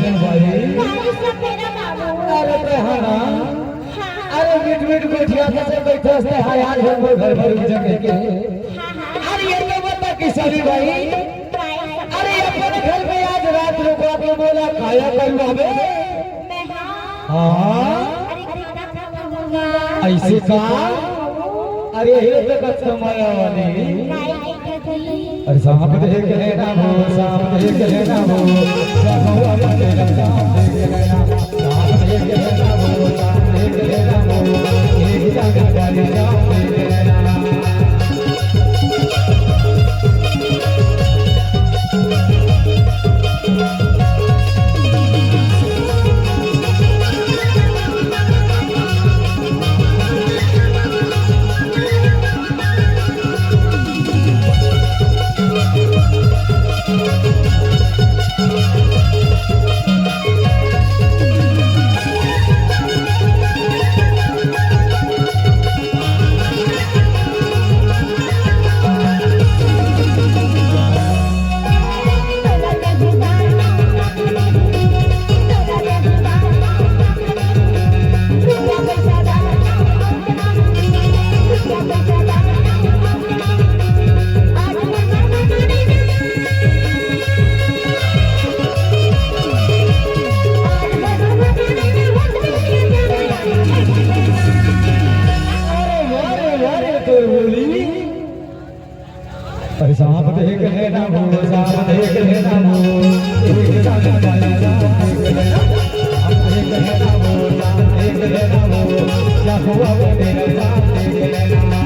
जाने भाई अरे तेहाना अरे मिट मिट गोठिया से बैठे से हायाल घर भर जगह के अरे ये तो बता किसानी भाई अरे अपन घर में आज रात रुको आपने बोला खाया करवावे हाँ ऐसे का अरे ये तो कस्टमर वाली अरे सांप देख लेना वो सांप देख लेना वो सांप देख लेना वो सांप देख लेना वो एक जगह गाड़ी सांप देख लेना अरे सांप देख लेना वो सांप देख लेना वो एक जगह गाड़ी सांप देख लेना सांप देख लेना वो सांप देख लेना वो क्या हुआ वो मेरा सांप देख लेना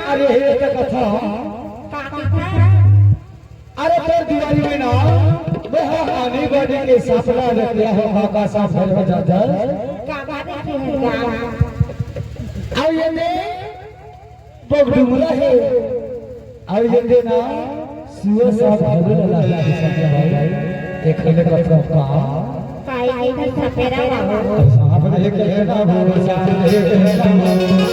अरे कथा अरे तो दिवाली में ना वह आने वाले के सपना रखा है का सफल हो जाता और ये ने बगडुमरा है और ये ना सुअर साहब भगल लगा है भाई एक खेले का का पाई का सपेरा साहब देख लेना वो साहब देख लेना